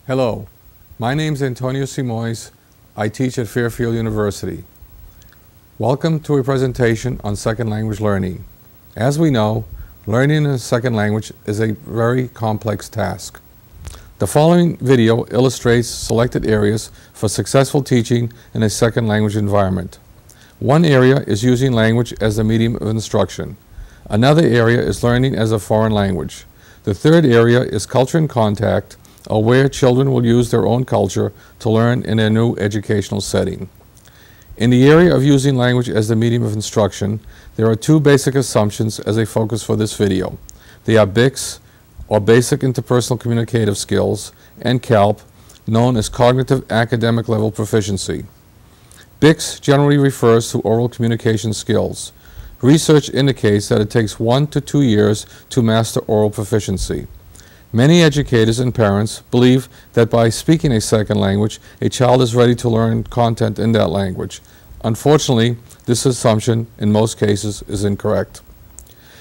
Hello, my name is Antonio Simoes. I teach at Fairfield University. Welcome to a presentation on second language learning. As we know, learning a second language is a very complex task. The following video illustrates selected areas for successful teaching in a second language environment. One area is using language as the medium of instruction. Another area is learning as a foreign language. The third area is culture and contact, or where children will use their own culture to learn in a new educational setting. In the area of using language as the medium of instruction, there are two basic assumptions as a focus for this video. They are BICS, or Basic Interpersonal Communicative Skills, and CALP, known as Cognitive Academic Level Proficiency. BICS generally refers to oral communication skills. Research indicates that it takes 1 to 2 years to master oral proficiency. Many educators and parents believe that by speaking a second language, a child is ready to learn content in that language. Unfortunately, this assumption in most cases is incorrect.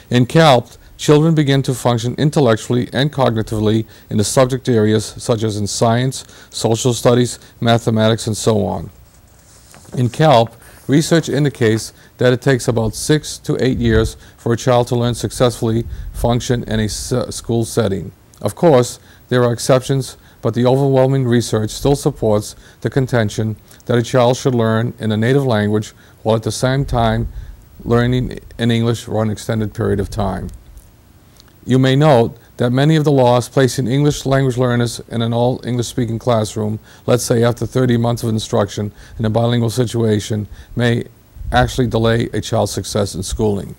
In CALP, children begin to function intellectually and cognitively in the subject areas such as in science, social studies, mathematics, and so on. In CALP, research indicates that it takes about 6 to 8 years for a child to learn successfully function in a school setting. Of course, there are exceptions, but the overwhelming research still supports the contention that a child should learn in a native language while at the same time learning in English for an extended period of time. You may note that many of the laws placing English language learners in an all-English speaking classroom, let's say after 30 months of instruction in a bilingual situation, may actually delay a child's success in schooling.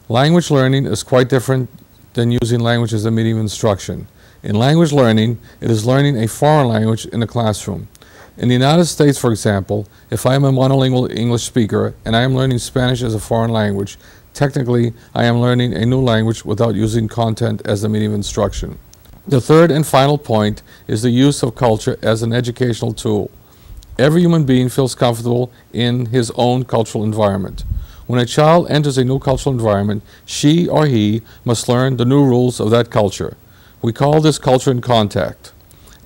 Language learning is quite different than using language as a medium of instruction. In language learning, it is learning a foreign language in the classroom. In the United States, for example, if I am a monolingual English speaker and I am learning Spanish as a foreign language, technically I am learning a new language without using content as the medium of instruction. The third and final point is the use of culture as an educational tool. Every human being feels comfortable in his own cultural environment. When a child enters a new cultural environment, she or he must learn the new rules of that culture. We call this culture in contact.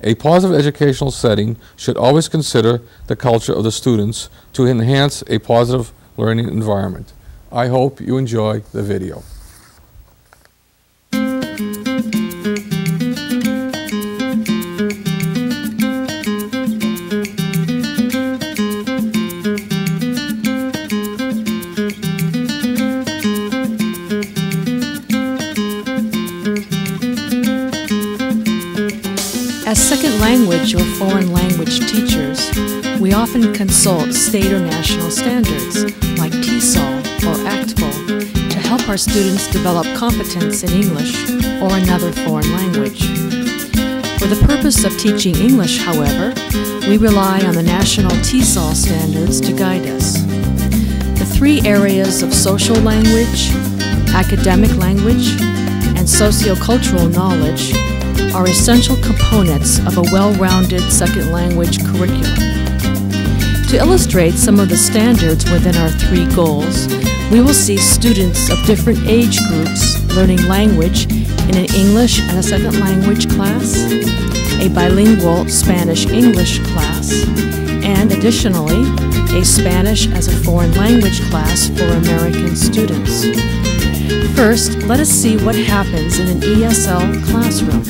A positive educational setting should always consider the culture of the students to enhance a positive learning environment. I hope you enjoy the video. As second language or foreign language teachers, we often consult state or national standards like TESOL or ACTFL to help our students develop competence in English or another foreign language. For the purpose of teaching English, however, we rely on the national TESOL standards to guide us. The three areas of social language, academic language, and sociocultural knowledge are essential components of a well-rounded second language curriculum. To illustrate some of the standards within our three goals, we will see students of different age groups learning language in an English and a second language class, a bilingual Spanish-English class, and additionally, a Spanish as a foreign language class for American students. First, let us see what happens in an ESL classroom.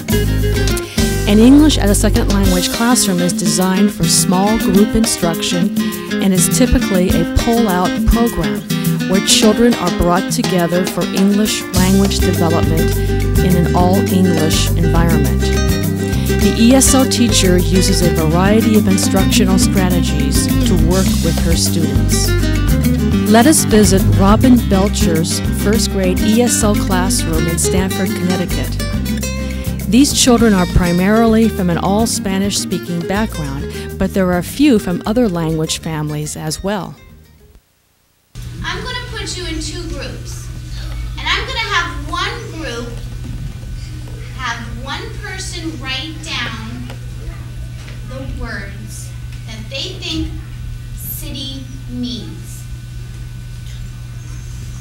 An English as a second language classroom is designed for small group instruction and is typically a pull-out program where children are brought together for English language development in an all-English environment. The ESL teacher uses a variety of instructional strategies to work with her students. Let us visit Robin Belcher's first grade ESL classroom in Stamford, Connecticut. These children are primarily from an all Spanish-speaking background, but there are a few from other language families as well. I'm going to put you in two groups, and I'm going to have one group have one person write down the words that they think city means.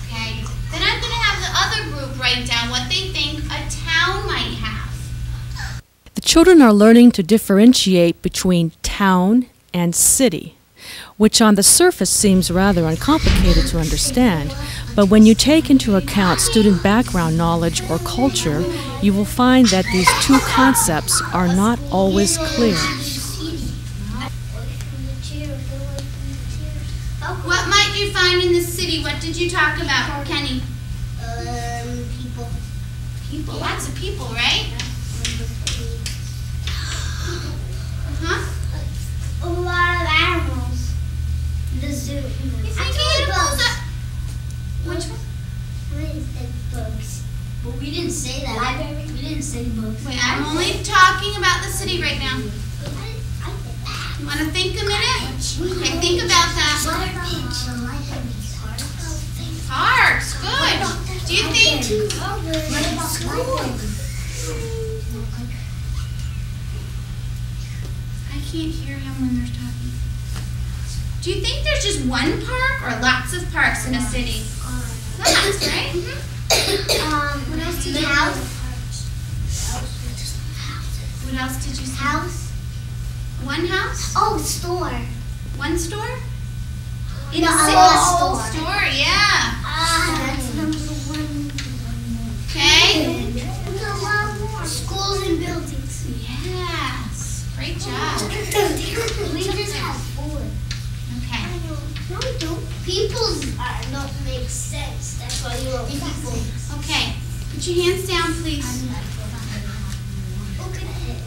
Okay? Then I'm going to have the other group write down what they think a town might have. Children are learning to differentiate between town and city, which on the surface seems rather uncomplicated to understand, but when you take into account student background knowledge or culture, you will find that these two concepts are not always clear. What might you find in the city? What did you talk about, Kenny? People. People, lots of people, right? Uh-huh. A lot of animals. The zoo. You think animals are... Which one? What is the books? But we didn't say that. Library? We didn't say books. Wait, I'm only talking about the city right now. You want to think a minute? Okay, think about that. Parks, good. Do you think... I can't hear him when they're talking. Do you think there's just one park or lots of parks in a city? Lots, right? What else did you House. What else did you say? House. One house? Oh, store. One store? In No, a city? store. Store, yeah. That's number one. Okay. Schools and buildings. Yes. Great job. We just have four. Okay. No, we don't. People's don't make sense. That's why you wrote people. Okay. Put your hands down, please. Look at it.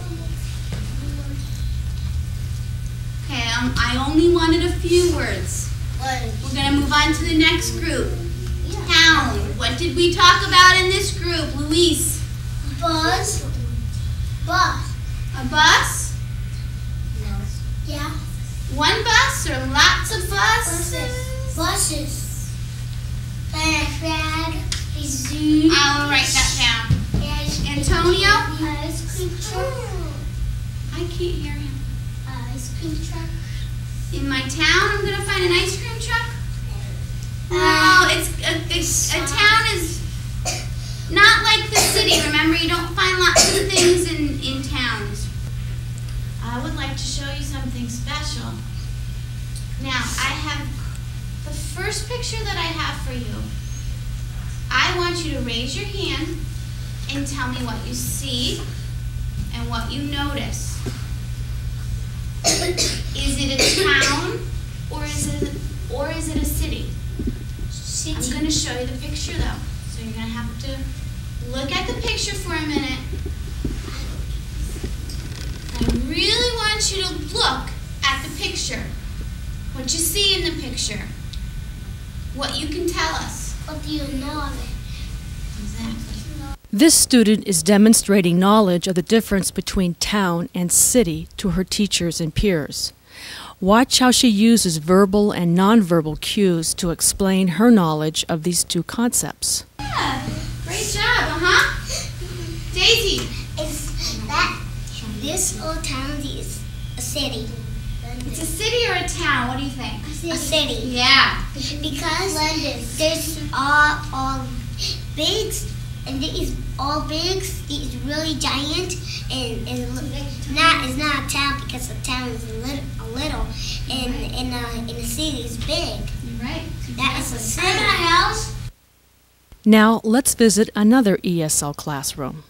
Okay, I only wanted a few words. We're going to move on to the next group. Town. What did we talk about in this group, Luis? Bus. A bus? Yeah. One bus or lots of buses? Buses. And a flag. A zoo. I'll write that down. Antonio? Ice cream truck. I can't hear him. Ice cream truck. In my town, I'm going to find an ice cream truck? No, a town is not like the city. Remember, you don't find lots of things in towns. I would like to show you something special. Now, I have the first picture that I have for you. I want you to raise your hand and tell me what you see and what you notice. Is it a town or is it a city? I'm going to show you the picture though. So you're going to have to look at the picture for a minute. I really want you to look at the picture. What you see in the picture. What you can tell us. What do you know of it? Exactly. This student is demonstrating knowledge of the difference between town and city to her teachers and peers. Watch how she uses verbal and nonverbal cues to explain her knowledge of these two concepts. Yeah, great job, Daisy. This old town is a city. It's a city or a town? What do you think? A city. Yeah. Because there's all big, and these all big, these really giant, and it's not a town because a town is a little, and a city is big. You're right. That is a city. House. Now let's visit another ESL classroom.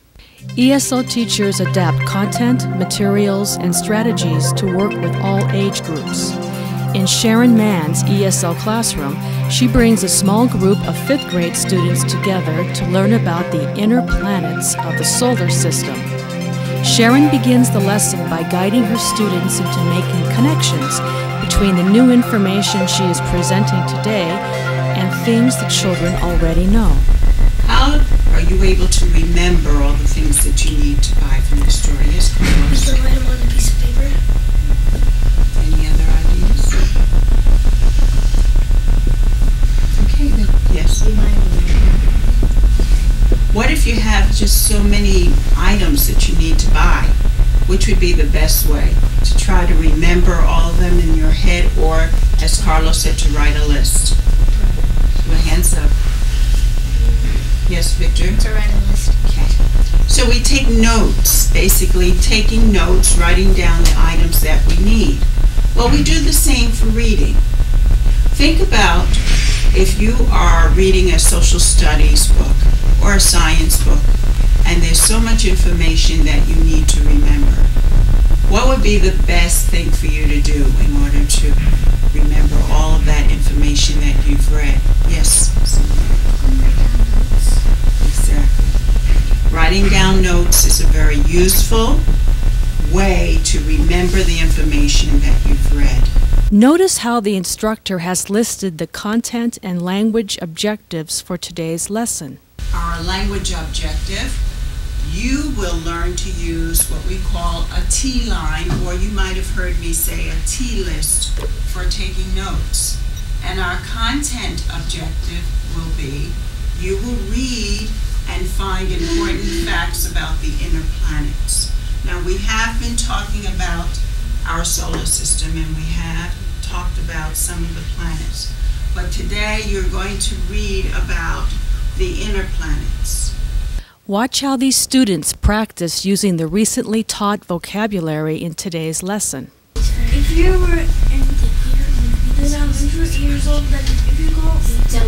ESL teachers adapt content, materials, and strategies to work with all age groups. In Sharon Mann's ESL classroom, she brings a small group of 5th grade students together to learn about the inner planets of the solar system. Sharon begins the lesson by guiding her students into making connections between the new information she is presenting today and things the children already know. How are you able to remember all the things that you need to buy from the store? Yes, Carlos? You can write them on a piece of paper. Any other ideas? Okay, then. Yes. What if you have just so many items that you need to buy? Which would be the best way? To try to remember all of them in your head, or, as Carlos said, to write a list? Your hands up. Yes, Victor? To write a list. Okay. So we take notes, basically taking notes, writing down the items that we need. Well, we do the same for reading. Think about if you are reading a social studies book or a science book, and there's so much information that you need to remember. What would be the best thing for you to do in order to remember all of that information that you've read? Yes? Exactly. Writing down notes is a very useful way to remember the information that you've read. Notice how the instructor has listed the content and language objectives for today's lesson. Our language objective, you will learn to use what we call a T-line, or you might have heard me say a T-list for taking notes. And our content objective will be, you will read and find important facts about the inner planets. Now, we have been talking about our solar system, and we have talked about some of the planets. But today, you're going to read about the inner planets. Watch how these students practice using the recently taught vocabulary in today's lesson. If you were in the 100 years old, then if you go the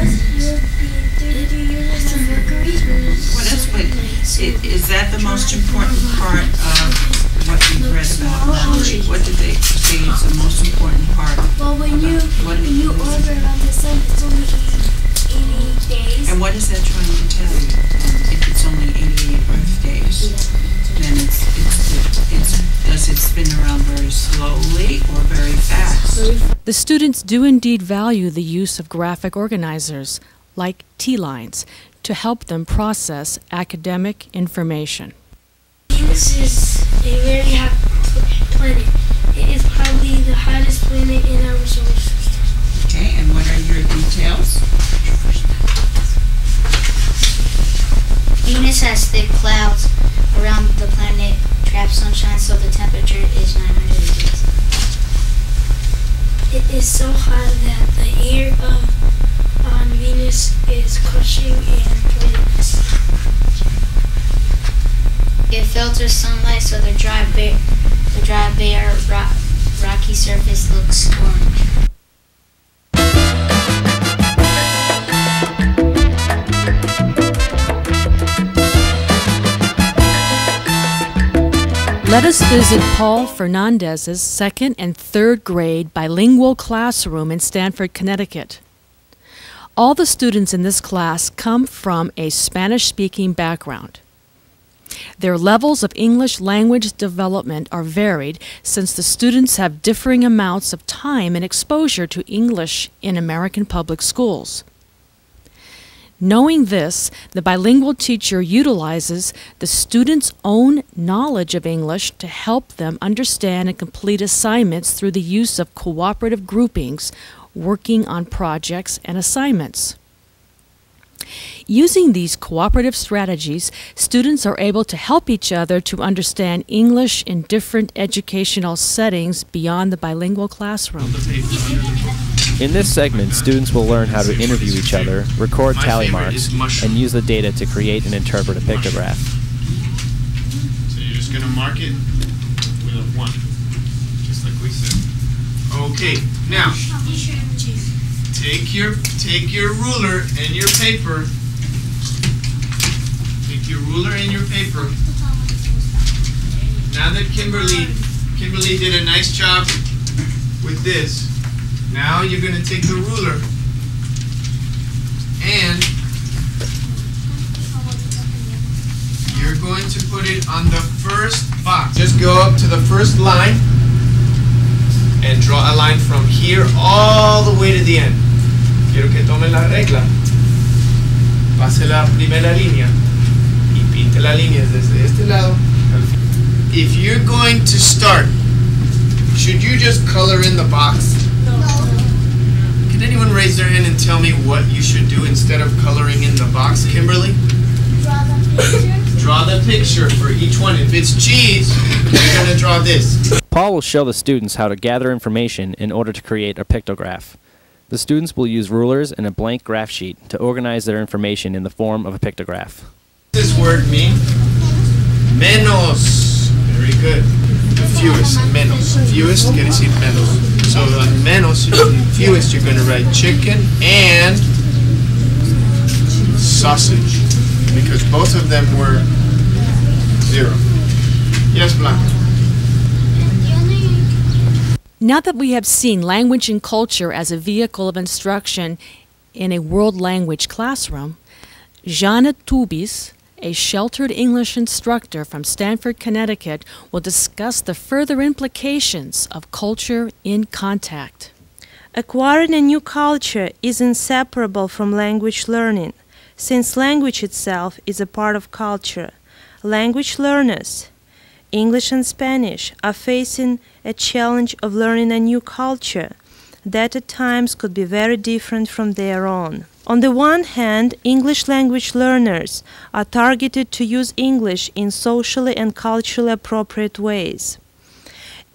Earth, you would be 32 years old on Mercury. What else? Is that the most important part of what you've read about Mercury? What did they say is the most important part? Well, when you orbit around the sun, it's only 80 days. And what is that trying to tell you? If it's only 88 Earth days, then does it spin around very slowly or very fast? The students do indeed value the use of graphic organizers, like T-lines, to help them process academic information. Venus is a very hot planet. It is probably the hottest planet in our solar system. Okay, and what are your details? Venus has thick clouds around the planet, trap sunshine, so the temperature is 900 degrees. It is so hot that the air on Venus is crushing and poisonous. It filters sunlight, so the dry, bare, rocky surface looks orange. Let us visit Paul Fernandez's second and third grade bilingual classroom in Stamford, Connecticut. All the students in this class come from a Spanish-speaking background. Their levels of English language development are varied since the students have differing amounts of time and exposure to English in American public schools. Knowing this, the bilingual teacher utilizes the students' own knowledge of English to help them understand and complete assignments through the use of cooperative groupings, working on projects and assignments. Using these cooperative strategies, students are able to help each other to understand English in different educational settings beyond the bilingual classroom. In this segment, students will learn how to interview each other, record tally marks, and use the data to create and interpret a pictograph. So you're just going to mark it with a 1, just like we said. Okay, now, take your ruler and your paper. Take your ruler and your paper. Now that Kimberly did a nice job with this, now you're going to take the ruler and you're going to put it on the first box. Just go up to the first line and draw a line from here all the way to the end. Quiero que tome la regla, pase la primera línea y pinte la línea desde este lado. If you're going to start, should you just color in the box? Can anyone raise their hand and tell me what you should do instead of coloring in the box? Kimberly? Draw the picture. Draw the picture for each one. If it's cheese, you're going to draw this. Paul will show the students how to gather information in order to create a pictograph. The students will use rulers and a blank graph sheet to organize their information in the form of a pictograph. The this word mean? Menos. Very good. The fewest, menos. Fewest quiere decir menos. So the menos, fewest, you're going to write chicken and sausage, because both of them were 0. Yes, Blanca. Now that we have seen language and culture as a vehicle of instruction in a world language classroom, Jana Tubis, a sheltered English instructor from Stamford, Connecticut, will discuss the further implications of culture in contact. Acquiring a new culture is inseparable from language learning, since language itself is a part of culture. Language learners, English and Spanish, are facing a challenge of learning a new culture that at times could be very different from their own. On the one hand, English language learners are targeted to use English in socially and culturally appropriate ways.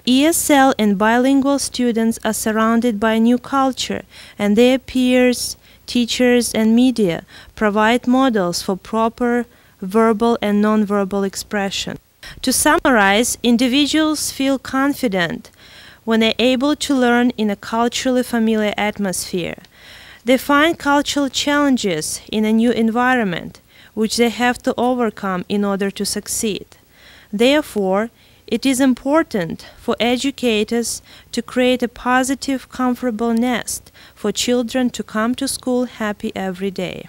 ESL and bilingual students are surrounded by a new culture, and their peers, teachers, and media provide models for proper verbal and nonverbal expression. To summarize, individuals feel confident when they're able to learn in a culturally familiar atmosphere. They find cultural challenges in a new environment, which they have to overcome in order to succeed. Therefore, it is important for educators to create a positive, comfortable nest for children to come to school happy every day.